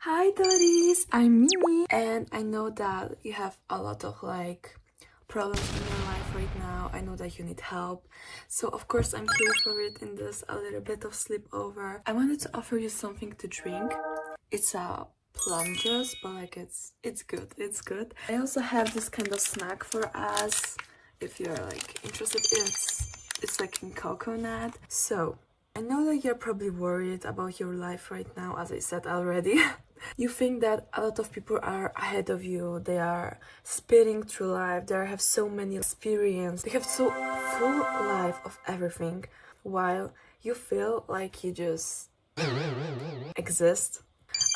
Hi Dotties, I'm Mimi, and I know that you have a lot of problems in your life right now. I know that you need help, so of course I'm here for it in this a little bit of sleepover. I wanted to offer you something to drink. It's a plum juice, but it's good. I also have this kind of snack for us if you're interested. It's like in coconut. So I know that you're probably worried about your life right now, as I said already. You think that a lot of people are ahead of you, they are speeding through life, they have so many experience, they have so full life of everything, while you feel like you just exist.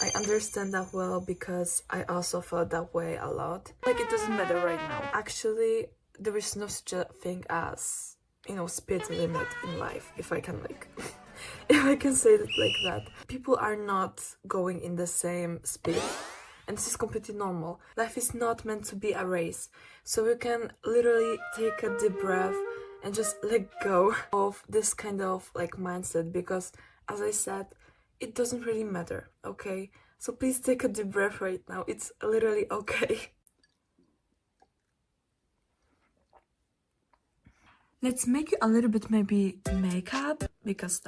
I understand that well because I also felt that way a lot. It doesn't matter right now. Actually, there is no such a thing as, speed limit in life, if I can if I can say it like that. People are not going in the same speed, and this is completely normal. Life is not meant to be a race, so you can literally take a deep breath and just let go of this kind of mindset, because as I said, it doesn't really matter, okay? So please take a deep breath right now. It's literally okay. Let's make you a little bit maybe makeup, because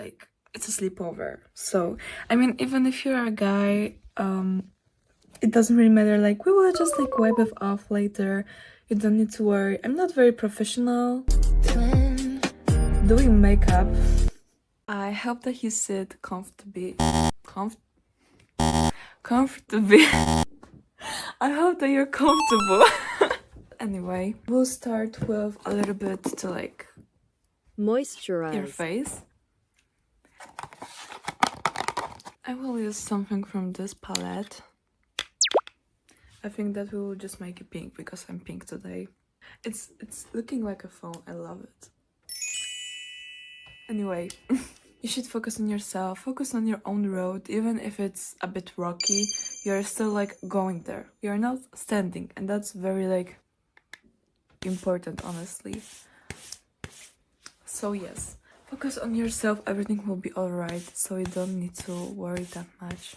it's a sleepover. So I mean, even if you're a guy, it doesn't really matter. We will just wipe it off later. You don't need to worry. I'm not very professional doing makeup. I hope that you sit comfortably. Comfortably. I hope that you're comfortable. Anyway, we'll start with a little bit to moisturize your face. I will use something from this palette. I think that we will just make it pink because I'm pink today. It's looking like a phone. I love it. Anyway, you should focus on yourself, focus on your own road. Even if it's a bit rocky, you're still going there. You're not standing, and that's very important, honestly. So yes, focus on yourself, everything will be alright, so you don't need to worry that much.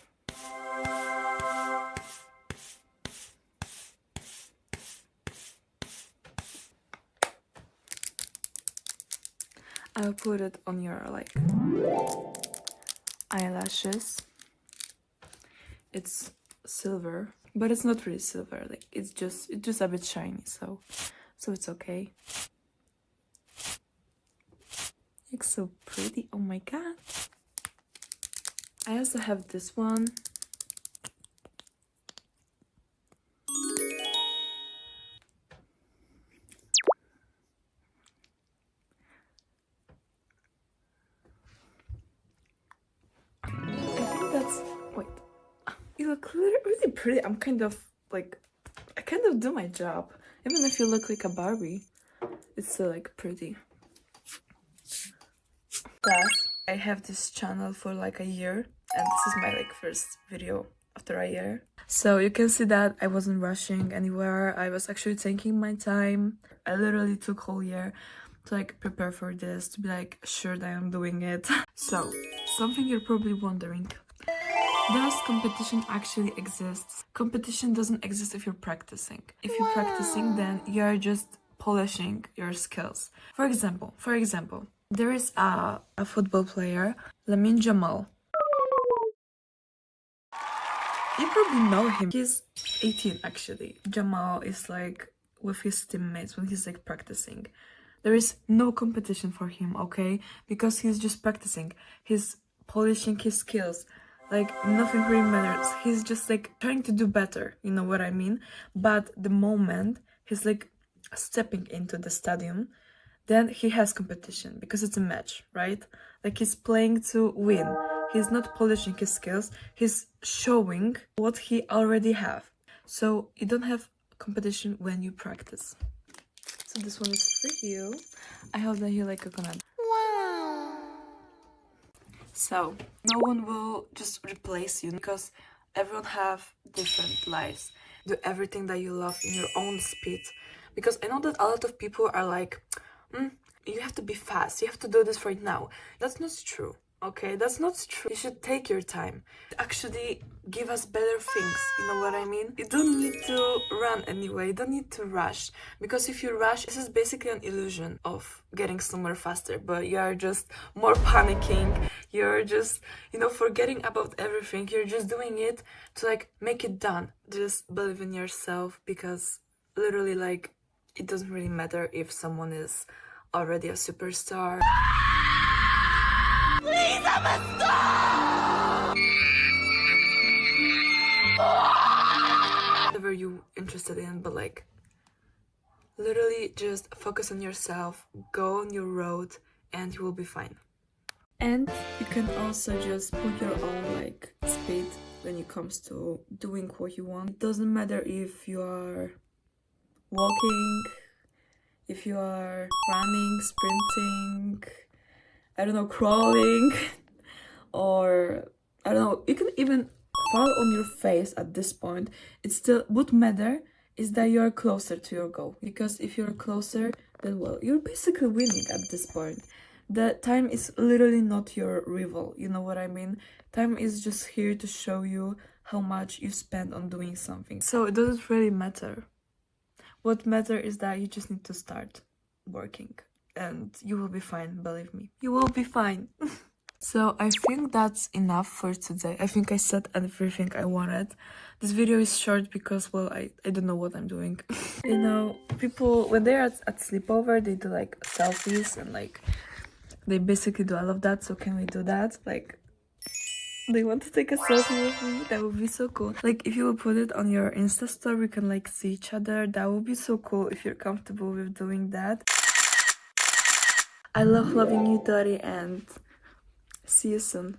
I'll put it on your eyelashes. It's silver, but it's not really silver. It's just a bit shiny, so it's okay. It's so pretty. Oh my god. I also have this one. I think that's... wait. You look really pretty. I'm kind of I kind of do my job. Even if you look like a Barbie, it's still pretty. Plus, I have this channel for a year, and this is my first video after a year. So you can see that I wasn't rushing anywhere. I was actually taking my time. I literally took whole year to prepare for this, to be sure that I'm doing it. So, something you're probably wondering. Does competition actually exist? Competition doesn't exist if you're practicing. If you're practicing, then you're just polishing your skills. For example, there is a football player, Lamine Jamal. You probably know him. He's 18 actually. Jamal is with his teammates when he's practicing. There is no competition for him, okay? Because he's just practicing. He's polishing his skills. Nothing really matters. He's just trying to do better, you know what I mean? But the moment he's stepping into the stadium, then he has competition, because it's a match, right? He's playing to win. He's not polishing his skills, he's showing what he already have. So you don't have competition when you practice. So this one is for you. I hope that you like coconut. Wow! So no one will just replace you, because everyone have different lives. Do everything that you love in your own speed. Because I know that a lot of people are you have to be fast, you have to do this right now. That's not true, Okay, that's not true. You should take your time. Actually give us better things, you know what I mean? You don't need to run anyway, you don't need to rush. Because if you rush, this is basically an illusion of getting somewhere faster, but you are just more panicking. You're just, you know, forgetting about everything. You're just doing it to like make it done. Just believe in yourself, because literally like it doesn't really matter if someone is already a superstar. Please, I'm a star! Whatever you're interested in, but like literally just focus on yourself, go on your road, and you will be fine. And you can also just put your own like speed when it comes to doing what you want. It doesn't matter if you are walking, if you are running, sprinting, I don't know, crawling, or I don't know, you can even fall on your face at this point. It's still, what matter is that you're closer to your goal. Because if you're closer, then well, you're basically winning at this point. The time is literally not your rival, you know what I mean? Time is just here to show you how much you spend on doing something. So it doesn't really matter. What matters is that you just need to start working. And you will be fine, believe me. You will be fine. So I think that's enough for today. I think I said everything I wanted. This video is short because, well, I don't know what I'm doing. You know, people, when they're at sleepover, they do like selfies and like, they basically do all of that. So can we do that? Like, they want to take a selfie with me? That would be so cool. Like, if you would put it on your Insta story, we can like see each other. That would be so cool if you're comfortable with doing that. I love loving you, Dottie, and see you soon.